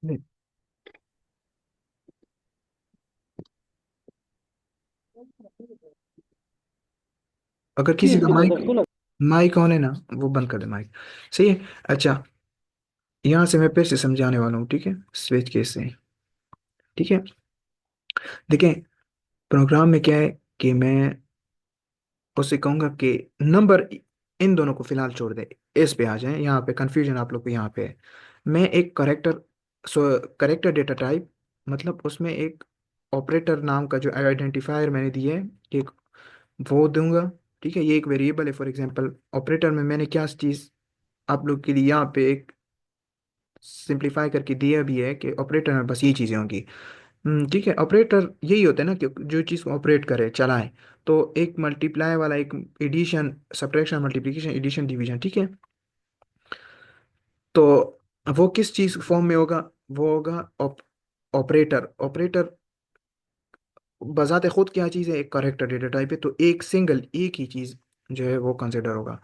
नहीं, अगर किसी ठीक का है माइक ब्रदर, सुनो। माइक ऑन है ना, वो बंद कर दे माइक। सही है। अच्छा, यहाँ से मैं फिर से समझाने वाला हूँ, ठीक है, स्विच केस से। ठीक है। देखें, प्रोग्राम में क्या है कि मैं उससे कहूंगा कि नंबर इन दोनों को फिलहाल छोड़ दे, इस पे आ जाए। यहाँ पे कंफ्यूजन आप लोग को यहाँ पे है। मैं एक करेक्टर, सो करेक्टर डेटा टाइप, मतलब उसमें एक ऑपरेटर नाम का जो आइडेंटिफायर मैंने दिया है, एक वो दूंगा। ठीक है, ये एक वेरिएबल है। फॉर एग्जांपल ऑपरेटर में मैंने क्या चीज़ आप लोग के लिए यहाँ पे एक सिंप्लीफाई करके दिया भी है कि ऑपरेटर में बस ये चीज़ें होंगी। ठीक है, ऑपरेटर यही होता है ना कि जो चीज़ को ऑपरेट करे, चलाए। तो एक मल्टीप्लाई वाला, एक addition, subtraction, multiplication, addition, division. ठीक है। तो वो किस चीज़ फॉर्म में होगा? वो होगा ऑपरेटर। ऑपरेटर बजाते खुद क्या चीज़ है? एक करेक्टर डेटा टाइप है। तो एक सिंगल, एक ही चीज़ जो है वो कंसिडर होगा।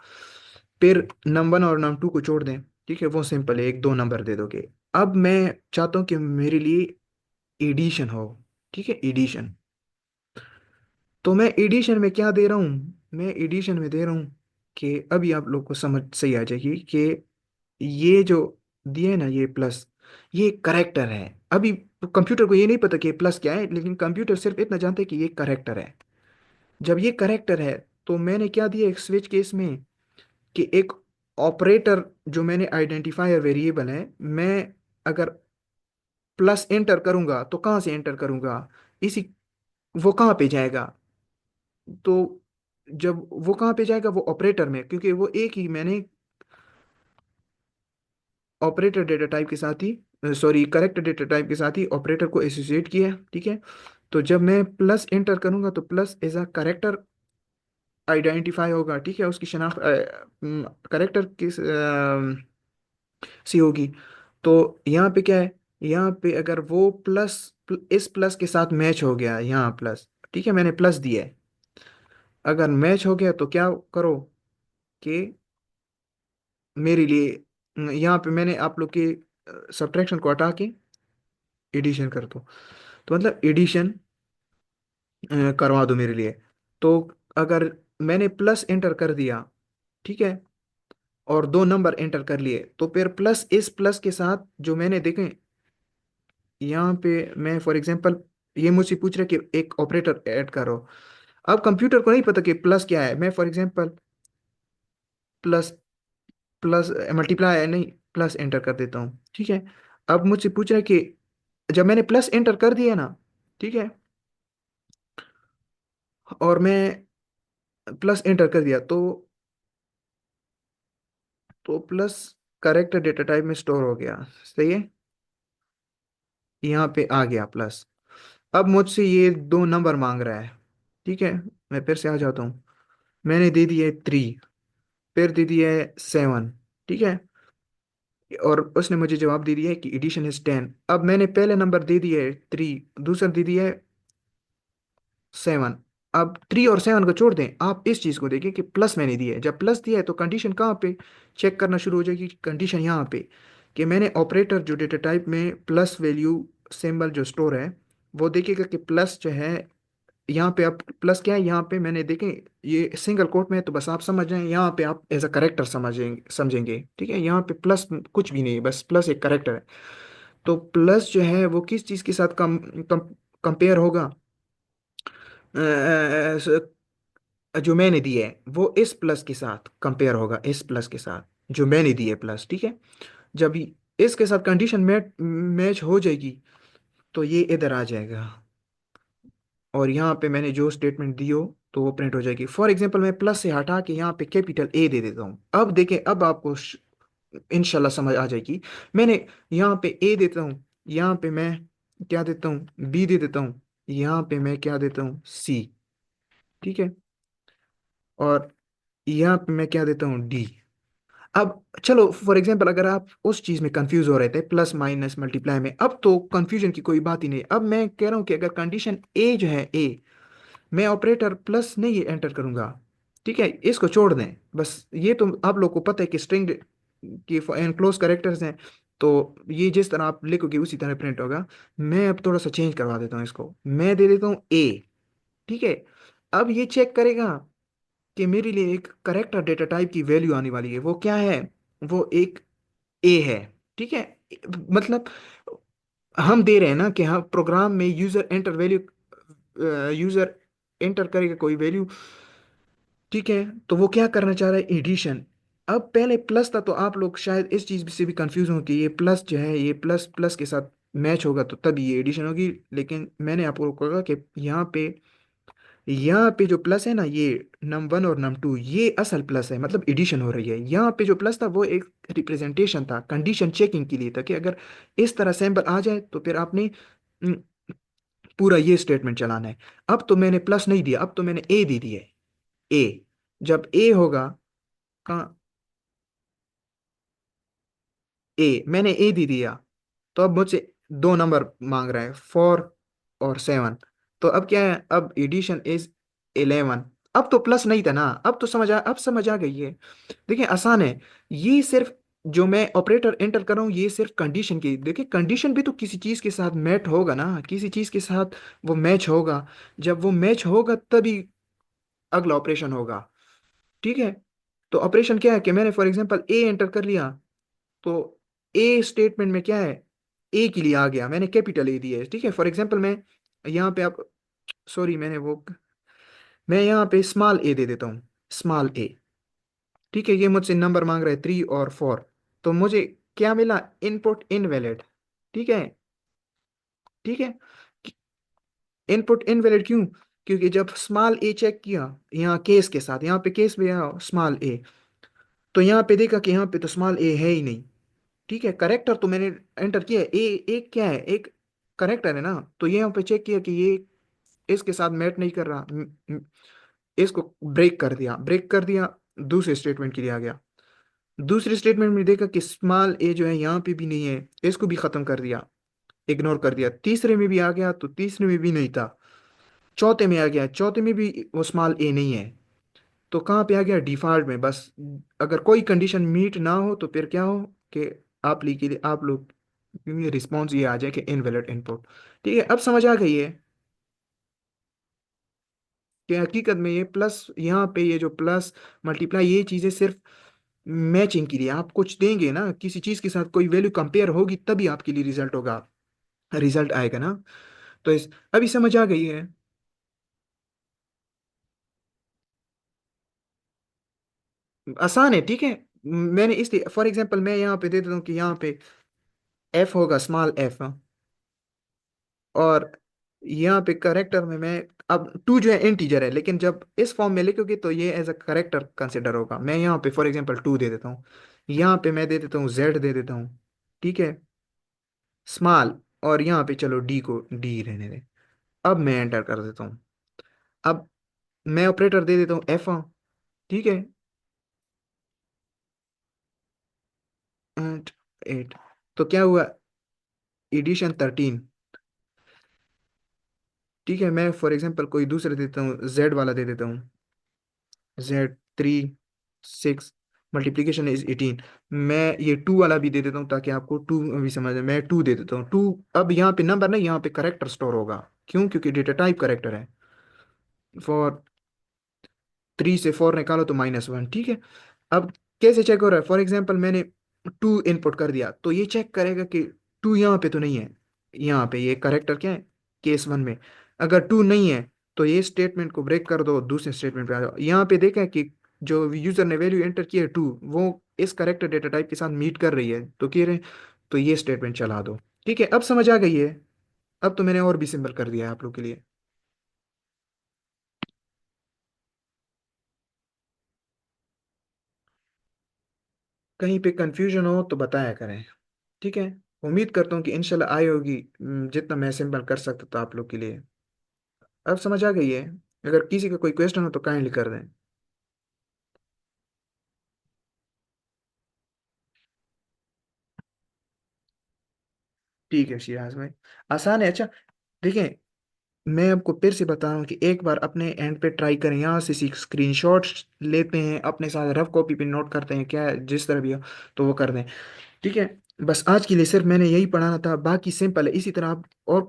फिर नंबर वन और नंबर टू को छोड़ दें। ठीक है, वो सिंपल है, एक दो नंबर दे दोगे। अब मैं चाहता हूँ कि मेरे लिए एडिशन हो। ठीक है, एडिशन। तो मैं एडिशन में क्या दे रहा हूँ? मैं एडिशन में दे रहा हूँ कि अभी आप लोग को समझ सही आ जाएगी कि ये जो दिया है ना, ये प्लस, ये करेक्टर है। अभी कंप्यूटर को ये नहीं पता कि प्लस क्या है, लेकिन कंप्यूटर सिर्फ इतना जानते हैं कि ये करेक्टर है। जब ये करेक्टर है, तो मैंने क्या दिया एक स्विच केस में कि एक ऑपरेटर जो मैंने आइडेंटिफायर वेरिएबल है, मैं अगर प्लस एंटर करूंगा तो कहाँ से एंटर करूंगा? इसी, वो कहाँ पे जाएगा? तो जब वो कहाँ पे जाएगा? वो ऑपरेटर में, क्योंकि वो एक ही मैंने ऑपरेटर डेटा टाइप के साथ ही, सॉरी, करेक्ट डेटा टाइप के साथ ही ऑपरेटर को एसोसिएट किया है। ठीक है। तो जब मैं प्लस एंटर करूंगा तो plus as a character identify होगा। ठीक है, उसकी शनाख्त करेक्टर किस सी होगी। तो यहाँ पे क्या है? यहाँ पे अगर वो प्लस, इस प्लस के साथ मैच हो गया यहाँ प्लस, ठीक है, मैंने प्लस दिया है, अगर मैच हो गया तो क्या करो कि मेरे लिए यहाँ पे मैंने आप लोग के सब्ट्रैक्शन को हटा के एडिशन कर दो। तो मतलब एडिशन करवा दो मेरे लिए। तो अगर मैंने प्लस एंटर कर दिया, ठीक है, और दो नंबर एंटर कर लिए, तो फिर प्लस, इस प्लस के साथ जो मैंने देखे यहाँ पे, मैं फॉर एग्जांपल, ये मुझसे पूछ रहा है कि एक ऑपरेटर ऐड करो। अब कंप्यूटर को नहीं पता कि प्लस क्या है। मैं for example plus, plus multiply है नहीं, प्लस एंटर कर देता हूँ। ठीक है। अब मुझसे पूछ रहा है कि जब मैंने प्लस एंटर कर दिया ना, ठीक है, और मैं प्लस एंटर कर दिया, तो प्लस करेक्ट डेटा टाइप में स्टोर हो गया। सही है, यहाँ पे आ गया प्लस। अब मुझसे ये दो नंबर मांग रहा है। ठीक है, मैं फिर से आ जाता हूँ। मैंने दे दिया है 3, फिर दे दिया है 7। ठीक है, और उसने मुझे जवाब दे दिया है कि एडिशन इज 10। अब मैंने पहले नंबर दे दिया है 3, दूसरा दे दिया है 7। अब 3 और 7 को छोड़ दें, आप इस चीज को देखिए कि प्लस मैंने दिया है। जब प्लस दिया है तो कंडीशन कहाँ पे चेक करना शुरू हो जाएगी? कंडीशन यहाँ पे, कि मैंने ऑपरेटर जो डेटा टाइप में प्लस वैल्यू सिंबल जो स्टोर है, वो देखिएगा कि प्लस जो है यहाँ पे। अब प्लस क्या है यहाँ पे, मैंने देखें ये सिंगल कोट में है, तो बस आप समझ जाएं, यहाँ पे आप एज अ करेक्टर समझेंगे, समझेंगे। ठीक है, यहाँ पे प्लस कुछ भी नहीं है, बस प्लस एक करेक्टर है। तो प्लस जो है वो किस चीज़ के साथ कंपेयर होगा? जो मैंने दिया है वो इस प्लस के साथ कंपेयर होगा, इस प्लस के साथ जो मैंने दिया है प्लस। ठीक है, जब इसके साथ कंडीशन मैच हो जाएगी, तो ये इधर आ जाएगा, और यहाँ पे मैंने जो स्टेटमेंट दी हो तो वो प्रिंट हो जाएगी। फॉर एग्जांपल मैं प्लस से हटा के यहाँ पे कैपिटल ए दे देता हूँ। अब देखें, अब आपको इंशाल्लाह समझ आ जाएगी। मैंने यहाँ पे ए देता हूँ, यहाँ पे मैं क्या देता हूँ? बी दे देता हूँ, यहाँ पे मैं क्या देता हूँ? सी। ठीक है, और यहाँ पे मैं क्या देता हूँ? डी। अब चलो फॉर एग्जांपल, अगर आप उस चीज में कंफ्यूज हो रहे थे प्लस माइनस मल्टीप्लाई में, अब तो कंफ्यूजन की कोई बात ही नहीं। अब मैं कह रहा हूँ कि अगर कंडीशन ए जो है ए, मैं ऑपरेटर प्लस नहीं एंटर करूंगा। ठीक है, इसको छोड़ दें बस। ये तो आप लोग को पता है कि स्ट्रिंग की एनक्लोज करेक्टर्स हैं, तो ये जिस तरह आप लिखोगे उसी तरह प्रिंट होगा। मैं अब थोड़ा सा चेंज करवा देता हूँ इसको, मैं दे देता हूँ ए। ठीक है, अब ये चेक करेगा कि मेरे लिए एक करेक्टर डेटा टाइप की वैल्यू आने वाली है, वो क्या है, वो एक ए है। ठीक है, मतलब हम दे रहे हैं ना कि हाँ प्रोग्राम में user enter value, user enter करेगा कोई वैल्यू। ठीक है, तो वो क्या करना चाह रहा है, एडिशन। अब पहले प्लस था तो आप लोग शायद इस चीज से भी कंफ्यूज हो कि ये प्लस जो है ये प्लस प्लस के साथ मैच होगा तो तभी ये एडिशन होगी, लेकिन मैंने आपको कहा कि यहाँ पे जो प्लस है ना, ये नम वन और नम टू ये असल प्लस है, मतलब एडिशन हो रही है। यहाँ पे जो प्लस था वो एक रिप्रेजेंटेशन था, कंडीशन चेकिंग के लिए था कि अगर इस तरह सैंपल आ जाए तो फिर आपने हम्म, पूरा ये स्टेटमेंट चलाना है। अब तो मैंने प्लस नहीं दिया, अब तो मैंने ए दे दिया है। ए, जब ए होगा, कहाँ, ए मैंने ए दे दिया, तो अब मुझसे दो नंबर मांग रहा है, 4 और 7। तो अब क्या है, अब एडिशन इज 11। अब तो प्लस नहीं था ना, अब समझ आ गई है। देखिए आसान है, ये सिर्फ जो मैं ऑपरेटर एंटर कर रहा हूँ ये सिर्फ कंडीशन की, देखिए कंडीशन भी तो किसी चीज के साथ मैच होगा ना, किसी चीज के साथ वो मैच होगा। जब वो मैच होगा तभी अगला ऑपरेशन होगा। ठीक है, तो ऑपरेशन क्या है कि मैंने फॉर एग्जांपल ए एंटर कर लिया, तो ए स्टेटमेंट में क्या है, ए के लिए आ गया, मैंने कैपिटल ए दिया है। ठीक है, फॉर एग्जांपल मैं यहाँ पे आप, सॉरी मैंने वो, मैं यहाँ पे स्मॉल ए दे देता हूँ, स्मॉल ए। ठीक है, ये मुझसे नंबर मांग रहा है 3 और 4, तो मुझे क्या मिला, इनपुट इनवैलिड। ठीक है, ठीक है, इनपुट इनवैलिड क्यों, क्योंकि जब स्मॉल ए चेक किया यहाँ केस के साथ, यहाँ पे केस में यहाँ स्मॉल ए, तो यहाँ पे देखा कि यहाँ पे तो स्मॉल ए है ही नहीं। ठीक है, करेक्टर तो मैंने एंटर किया है, ए एक क्या है, एक करेक्टर है ना, तो ये यहाँ पे चेक किया कि ये इसके साथ मैच नहीं कर रहा, इसको ब्रेक कर दिया, ब्रेक कर दिया, दूसरे स्टेटमेंट के लिए आ गया। दूसरे स्टेटमेंट में देखा कि स्मॉल ए जो है यहाँ पे भी नहीं है, इसको भी खत्म कर दिया, इग्नोर कर दिया। तीसरे में भी आ गया तो तीसरे में भी नहीं था, चौथे में आ गया, चौथे में भी वो स्मॉल ए नहीं है। तो कहाँ पे आ गया, डिफॉल्ट में बस। अगर कोई कंडीशन मीट ना हो तो फिर क्या हो कि आप लोग रिस्पॉन्स ये आ जाए कि इनवैलिड इनपुट। ठीक है, अब समझ आ गई है कि हकीकत में ये प्लस, यहाँ पे ये जो प्लस मल्टीप्लाई ये चीज़ें सिर्फ मैचिंग के लिए, आप कुछ देंगे ना किसी चीज़ के साथ, कोई वैल्यू कंपेयर होगी तभी आपके लिए रिजल्ट होगा, रिजल्ट आएगा ना। तो इस अभी समझ आ गई है, आसान है। ठीक है, मैंने इसलिए फॉर एग्जांपल मैं यहाँ पे दे देता हूँ कि यहाँ पे एफ होगा स्मॉल एफ, और यहाँ पे करेक्टर में मैं, अब टू जो है इंटीजर है, लेकिन जब इस फॉर्म में लिखोगे तो ये एज अ करेक्टर कंसिडर होगा। मैं यहाँ पे फॉर एग्जांपल 2 दे देता हूँ, यहाँ पे मैं दे देता हूँ जेड दे देता हूँ। ठीक है, स्मॉल, और यहाँ पे चलो डी को डी रहने दें। अब मैं एंटर कर देता हूँ, अब मैं ऑपरेटर दे देता हूँ एफ। ठीक है, एंड 8, तो क्या हुआ, एडिशन 13। ठीक है, मैं फॉर एग्जांपल कोई दूसरा देता हूँ, जेड वाला दे देता हूँ, Z 3 6, मल्टीप्लीकेशन इज 18। मैं ये 2 वाला भी दे देता हूँ ताकि आपको 2 भी समझ आए, मैं 2 दे देता हूँ 2। अब यहाँ पे नंबर नहीं, यहाँ पे करेक्टर स्टोर होगा, क्यों, क्योंकि डेटा टाइप करेक्टर है। फॉर 3 से 4 निकालो तो -1। ठीक है, अब कैसे चेक हो रहा है, फॉर एग्जाम्पल मैंने 2 इनपुट कर दिया तो ये चेक करेगा कि 2 यहाँ पे तो नहीं है, यहाँ पे ये करेक्टर क्या है, केस 1 में। अगर 2 नहीं है तो ये स्टेटमेंट को ब्रेक कर दो, दूसरे स्टेटमेंट पे आ जाओ। यहाँ पे देखा है कि जो यूजर ने वैल्यू एंटर की है 2, वो इस करेक्टर डेटा टाइप के साथ मीट कर रही है, तो कह रहे हैं तो ये स्टेटमेंट चला दो। ठीक है, अब समझ आ गई है। अब तो मैंने और भी सिंपल कर दिया है आप लोग के लिए। कहीं पे कंफ्यूजन हो तो बताया करें। ठीक है, उम्मीद करता हूँ कि इंशाल्लाह आई होगी, जितना मैं सिंपल कर सकता था आप लोग के लिए। अब समझ आ गई है, अगर किसी का कोई क्वेश्चन हो तो काइंडली कर दें। ठीक है शिराज भाई, आसान है। अच्छा देखिए, मैं आपको फिर से बता रहा हूँ कि एक बार अपने एंड पे ट्राई करें, यहाँ से स्क्रीनशॉट्स लेते हैं, अपने साथ रफ कॉपी पे नोट करते हैं, क्या है, जिस तरह भी हो तो वो कर दें। ठीक है। बस आज के लिए सिर्फ मैंने यही पढ़ाना था, बाकी सिंपल है इसी तरह आप और।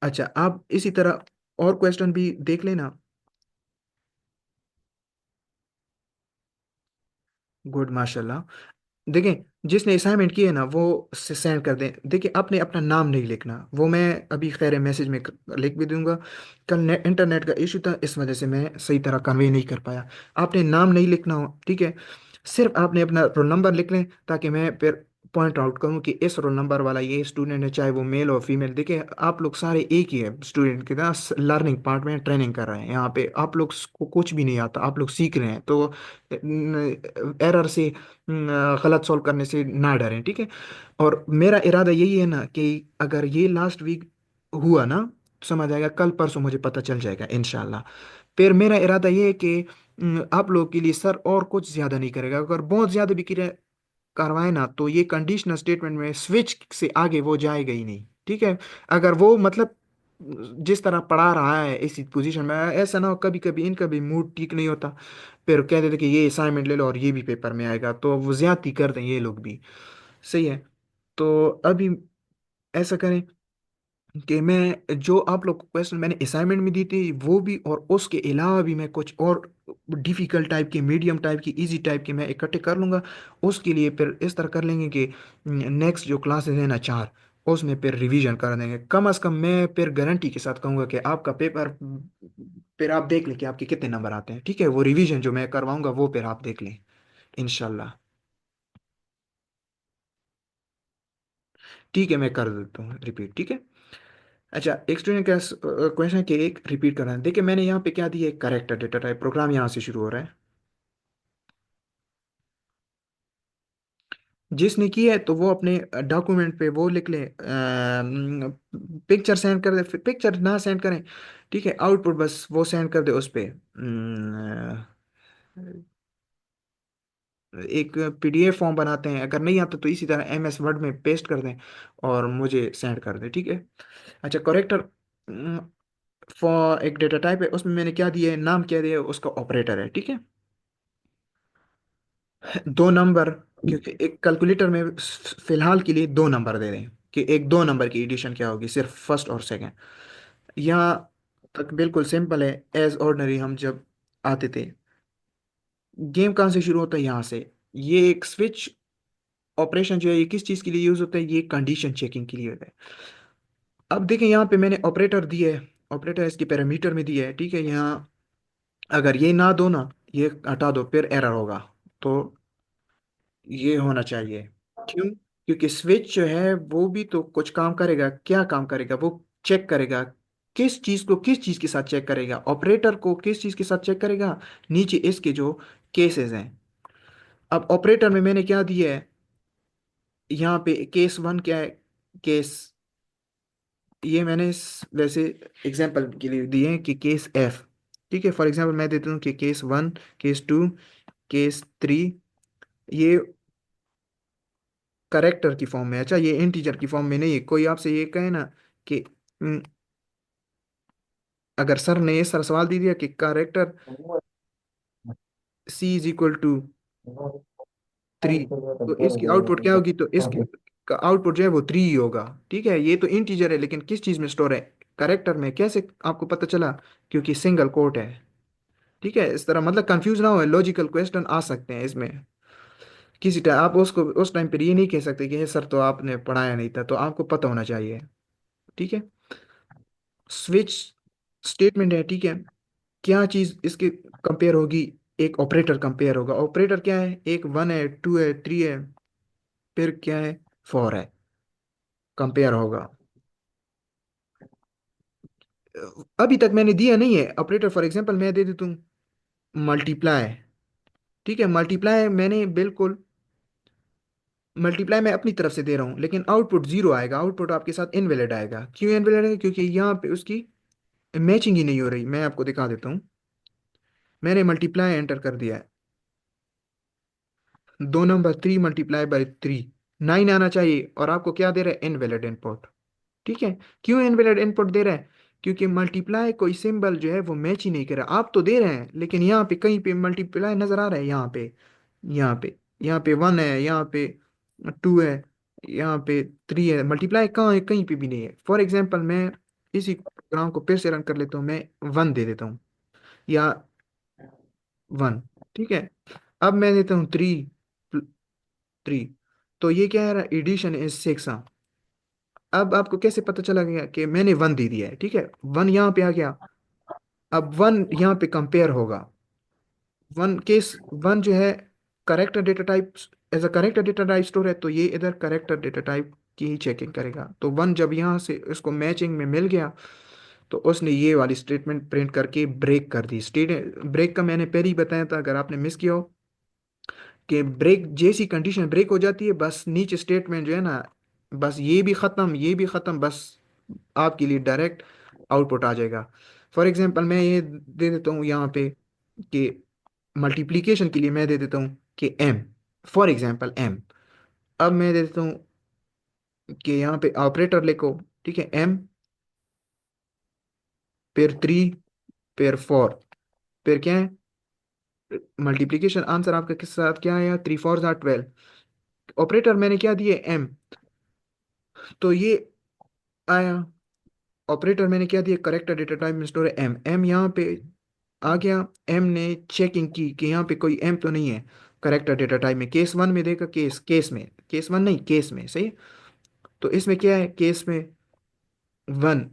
अच्छा, आप इसी तरह और क्वेश्चन भी देख लेना। गुड, माशाल्लाह। देखें, जिसने असाइनमेंट किए ना वो से सेंड कर दें। देखिए, आपने अपना नाम नहीं लिखना, वो मैं अभी खैर मैसेज में लिख भी दूंगा। कल इंटरनेट का इशू था, इस वजह से मैं सही तरह कन्वे नहीं कर पाया। आपने नाम नहीं लिखना हो, ठीक है। सिर्फ आपने अपना रोल नंबर लिख लें, ताकि मैं फिर पॉइंट आउट करूं कि इस रोल नंबर वाला ये स्टूडेंट है, चाहे वो मेल और फीमेल। देखिए, आप लोग सारे एक ही है स्टूडेंट की तरह, लर्निंग पार्ट में ट्रेनिंग कर रहे हैं। यहाँ पे आप लोग को कुछ भी नहीं आता, आप लोग सीख रहे हैं। तो एरर से गलत सॉल्व करने से ना डरें, ठीक है। और मेरा इरादा यही है ना कि अगर ये लास्ट वीक हुआ ना, समझ आएगा, कल परसों मुझे पता चल जाएगा इंशाल्लाह। फिर मेरा इरादा ये है कि आप लोगों के लिए सर और कुछ ज़्यादा नहीं करेगा। अगर बहुत ज़्यादा भी करवाए ना, तो ये कंडीशनल स्टेटमेंट में स्विच से आगे वो जाएगा ही नहीं, ठीक है। अगर वो मतलब जिस तरह पढ़ा रहा है इसी पोजीशन में, ऐसा ना हो कभी कभी इनका भी मूड ठीक नहीं होता, फिर कह देते कि ये असाइनमेंट ले लो और ये भी पेपर में आएगा, तो वो ज्यादती कर दें ये लोग भी। सही है। तो अभी ऐसा करें कि मैं जो आप लोग को क्वेश्चन मैंने असाइनमेंट में दी थी वो भी, और उसके अलावा भी मैं कुछ और डिफिकल्ट टाइप के, मीडियम टाइप की, इजी टाइप के मैं इकट्ठे कर लूँगा। उसके लिए फिर इस तरह कर लेंगे कि नेक्स्ट जो क्लासेस है ना, 4, उसमें फिर रिवीजन कर देंगे। कम अज़ कम मैं फिर गारंटी के साथ कहूँगा कि आपका पेपर, फिर आप देख लें कि आपके कितने नंबर आते हैं, ठीक है। वो रिवीजन जो मैं करवाऊँगा वो फिर आप देख लें, इंशाल्लाह। ठीक है, मैं कर देता हूँ रिपीट, ठीक है। अच्छा, एक स्टूडेंट का क्वेश्चन के एक रिपीट करना है। देखिए, मैंने यहाँ पे क्या दिया है, करेक्टर डेटा टाइप, प्रोग्राम यहाँ से शुरू हो रहा है। जिसने किया है तो वो अपने डॉक्यूमेंट पे वो लिख ले, पिक्चर सेंड कर दे, पिक्चर ना सेंड करें, ठीक है। आउटपुट बस वो सेंड कर दे उस पे। एक पीडीएफ फॉर्म बनाते हैं, अगर नहीं आता तो इसी तरह एमएस वर्ड में पेस्ट कर दें और मुझे सेंड कर दें, ठीक है। अच्छा, करेक्टर फॉर एक डेटा टाइप है, उसमें मैंने क्या दिया है, नाम क्या दिया है, उसका ऑपरेटर है, ठीक है। 2 नंबर, क्योंकि एक कैलकुलेटर में फिलहाल के लिए 2 नंबर दे रहे हैं कि एक 2 नंबर की एडिशन क्या होगी, सिर्फ फर्स्ट और सेकंड। यहाँ तक बिल्कुल सिंपल है, एज ऑर्डिनरी हम जब आते थे। गेम कहाँ से शुरू होता है, यहाँ से। ये एक स्विच ऑपरेशन जो है, ये किस चीज़ के लिए यूज होता है, ये कंडीशन चेकिंग के लिए होता है। अब देखें, यहाँ पे मैंने ऑपरेटर दिया है, ऑपरेटर इसके पैरामीटर में दिया है, ठीक है। यहाँ अगर ये ना दो ना, ये हटा दो, फिर एरर होगा। तो ये होना चाहिए। क्यों? क्योंकि स्विच जो है वो भी तो कुछ काम करेगा, क्या काम करेगा वो, चेक करेगा। किस चीज को किस चीज के साथ चेक करेगा, ऑपरेटर को किस चीज के साथ चेक करेगा, नीचे इसके जो केसेस हैं। अब ऑपरेटर में मैंने क्या दिया है, यहाँ पे केस 1 क्या है, केस, ये मैंने वैसे एग्जांपल के लिए दिए हैं कि केस एफ, ठीक है। फॉर एग्जांपल मैं देता हूँ कि केस 1, केस 2, केस 3, ये करेक्टर की फॉर्म में। अच्छा, ये इंटीजर की फॉर्म में नहीं है। कोई आपसे ये कहे ना कि अगर सर ने ये सर सवाल दे दिया कि करेक्टर C = 3, तो इसकी आउटपुट क्या होगी, तो इसकी का आउटपुट जो है वो 3 ही होगा, ठीक है। ये तो इंटीजर है, लेकिन किस चीज में स्टोर है, करेक्टर में। कैसे आपको पता चला, क्योंकि सिंगल कोट है, ठीक है। इस तरह मतलब कंफ्यूज ना हो, लॉजिकल क्वेश्चन आ सकते हैं इसमें। किसी टाइम आप उसको उस टाइम पर ये नहीं कह सकते कि ये सर तो आपने पढ़ाया नहीं था, तो आपको पता होना चाहिए, ठीक है। स्विच स्टेटमेंट है, ठीक है। क्या चीज इसके कंपेयर होगी, एक ऑपरेटर कंपेयर होगा। ऑपरेटर क्या है, एक 1 है, 2 है, 3 है, फिर क्या है, 4 है, कंपेयर होगा। अभी तक मैंने दिया नहीं है ऑपरेटर। फॉर एग्जांपल मैं दे देता हूँ मल्टीप्लाई, ठीक है। मल्टीप्लाई मैंने बिल्कुल, मल्टीप्लाई मैं अपनी तरफ से दे रहा हूँ, लेकिन आउटपुट 0 आएगा, आउटपुट आपके साथ इनवैलिड आएगा। क्यों इनवैलिड है, क्योंकि यहाँ पे उसकी मैचिंग ही नहीं हो रही। मैं आपको दिखा देता हूँ, मैंने मल्टीप्लाई एंटर कर दिया है, 2 नंबर 3 × 3 9 आना चाहिए, और आपको क्या दे रहा है, इनवैलिड इनपुट, ठीक है। क्यों इनवैलिड इनपुट दे रहा है, क्योंकि मल्टीप्लाई कोई सिंबल जो है वो मैच ही नहीं कर रहा। आप तो दे रहे हैं, लेकिन यहाँ पे कहीं पे मल्टीप्लाई नजर आ रहा है, यहाँ पे, यहाँ पे 1 है, यहाँ पे टू है, यहाँ पे थ्री है, मल्टीप्लाई कहाँ है, कहीं पे भी नहीं है। फॉर एग्जाम्पल मैं इसी प्रोग्राम को फिर से रन कर लेता हूँ, मैं वन दे देता हूँ, या वन, ठीक है। अब मैं देता हूँ थ्री, थ्री, तो ये क्या है, एडिशन इज सिक्स। अब आपको कैसे पता चला गया कि मैंने वन दे दिया है, ठीक है, वन यहाँ पे आ गया। अब वन यहाँ पे कंपेयर होगा, वन केस, वन जो है character data type, as a character data type store है, तो ये इधर करेक्टर डेटा टाइप की ही चेकिंग करेगा। तो वन जब यहाँ से इसको मैचिंग में मिल गया, तो उसने ये वाली स्टेटमेंट प्रिंट करके ब्रेक कर दी। स्टेट ब्रेक का मैंने पहले ही बताया था, अगर आपने मिस किया हो, कि ब्रेक जैसी कंडीशन ब्रेक हो जाती है, बस नीचे स्टेटमेंट जो है ना, बस ये भी ख़त्म, ये भी ख़त्म, बस आपके लिए डायरेक्ट आउटपुट आ जाएगा। फॉर एग्जांपल मैं ये दे देता हूँ यहाँ पे कि मल्टीप्लिकेशन के लिए मैं दे देता हूँ कि एम, फॉर एग्जांपल एम। अब मैं दे देता हूँ कि यहाँ पे ऑपरेटर लिखो, ठीक है, एम, फिर थ्री, फिर फोर, फिर क्या है, मल्टीप्लिकेशन आंसर आपका किस साथ क्या आया, three four jar twelve. Operator मैंने क्या दिए, एम, तो ये आया। ऑपरेटर मैंने क्या दिया, करेक्टर डेटा टाइप में स्टोर है एम, एम यहाँ पे आ गया। एम ने चेकिंग की कि यहाँ पे कोई एम तो नहीं है करेक्टर डेटा टाइप में, केस वन में देखा, केस केस में, केस वन नहीं, केस में, सही है। तो इसमें क्या है, केस में वन,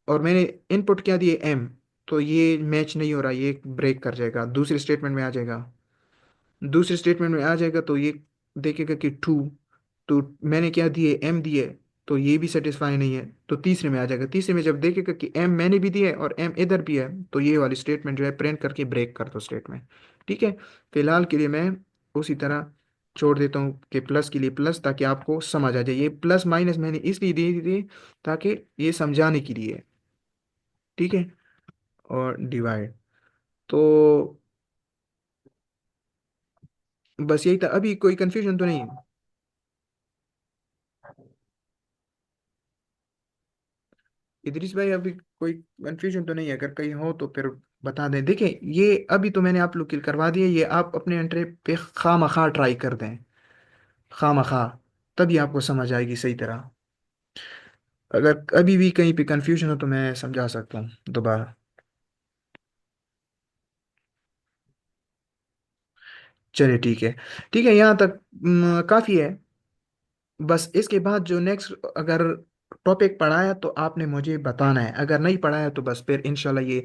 और मैंने इनपुट क्या दिए, एम, तो ये मैच नहीं हो रहा, ये ब्रेक कर जाएगा, दूसरी स्टेटमेंट में आ जाएगा। दूसरे स्टेटमेंट में आ जाएगा तो ये देखेगा कि टू, तो मैंने क्या दिए, एम दिए, तो ये भी सेटिस्फाई नहीं है, तो तीसरे में आ जाएगा। तीसरे में जब देखेगा कि एम मैंने भी दिया है और एम इधर भी है, तो ये वाली स्टेटमेंट जो है प्रिंट करके ब्रेक कर दो स्टेटमेंट, ठीक है। फिलहाल के लिए मैं उसी तरह छोड़ देता हूँ कि प्लस के लिए प्लस, ताकि आपको समझ आ जाए। ये प्लस माइनस मैंने इसलिए दे दिए ताकि ये समझाने के लिए, ठीक है। और डिवाइड, तो बस यही था, अभी कोई कंफ्यूजन तो नहीं है। इदरीस भाई अभी कोई कंफ्यूजन तो नहीं है, अगर कहीं हो तो फिर बता दें। देखिए ये अभी तो मैंने आप लोग की करवा दिया, ये आप अपने अंडर पे खा मखा ट्राई कर दें, खा मखा, तभी आपको समझ आएगी सही तरह। अगर अभी भी कहीं पे कंफ्यूजन हो तो मैं समझा सकता हूँ दोबारा। चलिए ठीक है, ठीक है, यहाँ तक काफ़ी है। बस इसके बाद जो नेक्स्ट अगर टॉपिक पढ़ाया तो आपने मुझे बताना है, अगर नहीं पढ़ाया तो बस फिर इंशाल्लाह ये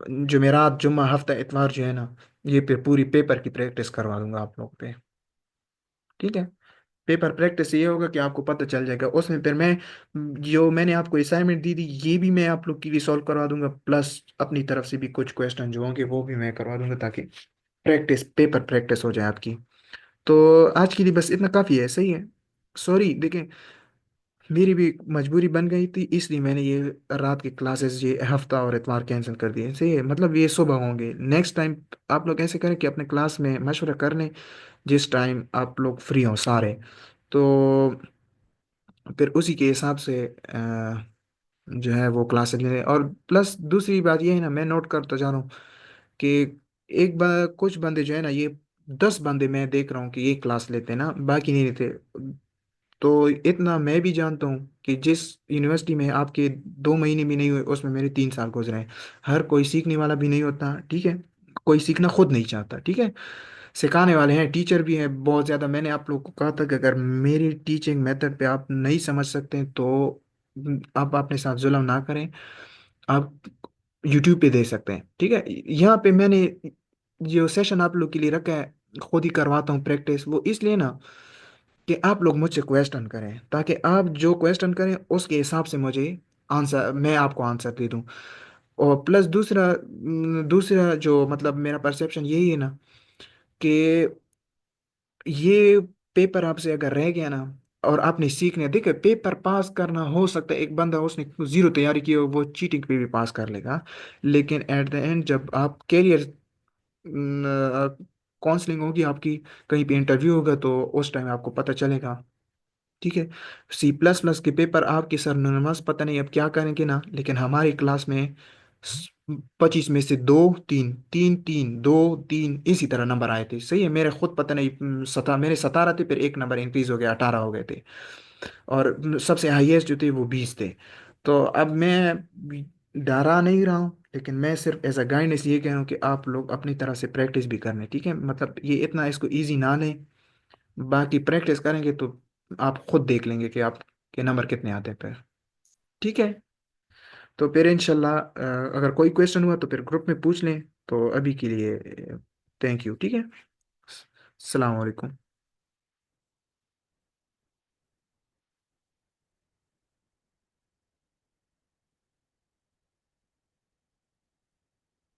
जुमेरात जुम्मा हफ्ता इतवार जो है ना, ये फिर पूरी पेपर की प्रैक्टिस करवा दूंगा आप लोग पे, ठीक है। पेपर प्रैक्टिस ये होगा कि आपको पता चल जाएगा, उसमें फिर मैं जो मैंने आपको असाइनमेंट दी थी ये भी मैं आप लोग के लिए सॉल्व करवा दूंगा, प्लस अपनी तरफ से भी कुछ क्वेश्चन जो होंगे वो भी मैं करवा दूंगा, ताकि प्रैक्टिस, पेपर प्रैक्टिस हो जाए आपकी। तो आज के लिए बस इतना काफ़ी है, सही है। सॉरी देखें, मेरी भी मजबूरी बन गई थी, इसलिए मैंने ये रात के क्लासेस ये हफ्ता और इतवार कैंसिल कर दिए, सही है, मतलब ये सुबह होंगे नेक्स्ट टाइम। आप लोग ऐसे करें कि अपने क्लास में मशवरा कर लें, जिस टाइम आप लोग फ्री हों सारे, तो फिर उसी के हिसाब से जो है वो क्लासेस ले लें। और प्लस दूसरी बात ये है ना, मैं नोट करता जा रहा हूँ कि एक बार कुछ बंदे जो है ना, ये 10 बंदे मैं देख रहा हूँ कि ये क्लास लेते हैं ना, बाकी नहीं लेते। तो इतना मैं भी जानता हूँ कि जिस यूनिवर्सिटी में आपके 2 महीने भी नहीं हुए उसमें मेरे 3 साल गुजरे हैं। हर कोई सीखने वाला भी नहीं होता, ठीक है, कोई सीखना खुद नहीं चाहता, ठीक है। सिखाने वाले हैं, टीचर भी हैं बहुत ज़्यादा। मैंने आप लोग को कहा था कि अगर मेरी टीचिंग मेथड पे आप नहीं समझ सकते हैं तो आप अपने साथ जुल्म ना करें, आप यूट्यूब पे दे सकते हैं, ठीक है। यहाँ पे मैंने जो सेशन आप लोग के लिए रखा है, खुद ही करवाता हूँ प्रैक्टिस, वो इसलिए ना कि आप लोग मुझसे क्वेश्चन करें, ताकि आप जो क्वेश्चन करें उसके हिसाब से मुझे आंसर, मैं आपको आंसर दे दूं। और प्लस दूसरा दूसरा जो मतलब मेरा परसेप्शन यही है ना, कि ये पेपर आपसे अगर रह गया ना और आपने सीखने, देखिए पेपर पास करना हो सकता है, एक बंदा उसने जीरो तैयारी की हो वो चीटिंग पे भी पास कर लेगा, लेकिन एट द एंड जब आप कैरियर काउंसलिंग होगी आपकी, कहीं पे इंटरव्यू होगा, तो उस टाइम आपको पता चलेगा, ठीक है। सी प्लस प्लस के पेपर आपके सर नमस पता नहीं अब क्या करेंगे ना, लेकिन हमारी क्लास में 25 में से दो, तीन, तीन, तीन, दो, तीन, इसी तरह नंबर आए थे। सही है, मेरे खुद पता नहीं, मेरे 17 थे, फिर एक नंबर इंक्रीज हो गया, 18 हो गए थे। और सबसे हाईएस्ट जो थे वो 20 थे। तो अब मैं डरा नहीं रहा हूँ, लेकिन मैं सिर्फ एज अ गाइडेंस ये कह रहा हूँ कि आप लोग अपनी तरह से प्रैक्टिस भी करने, ठीक है, मतलब ये इतना इसको इजी ना लें। बाकी प्रैक्टिस करेंगे तो आप खुद देख लेंगे कि आपके नंबर कितने आते हैं फिर। ठीक है। तो फिर इंशाल्लाह अगर कोई क्वेश्चन हुआ तो फिर ग्रुप में पूछ लें। तो अभी के लिए थैंक यू, ठीक है। अस्सलाम वालेकुम।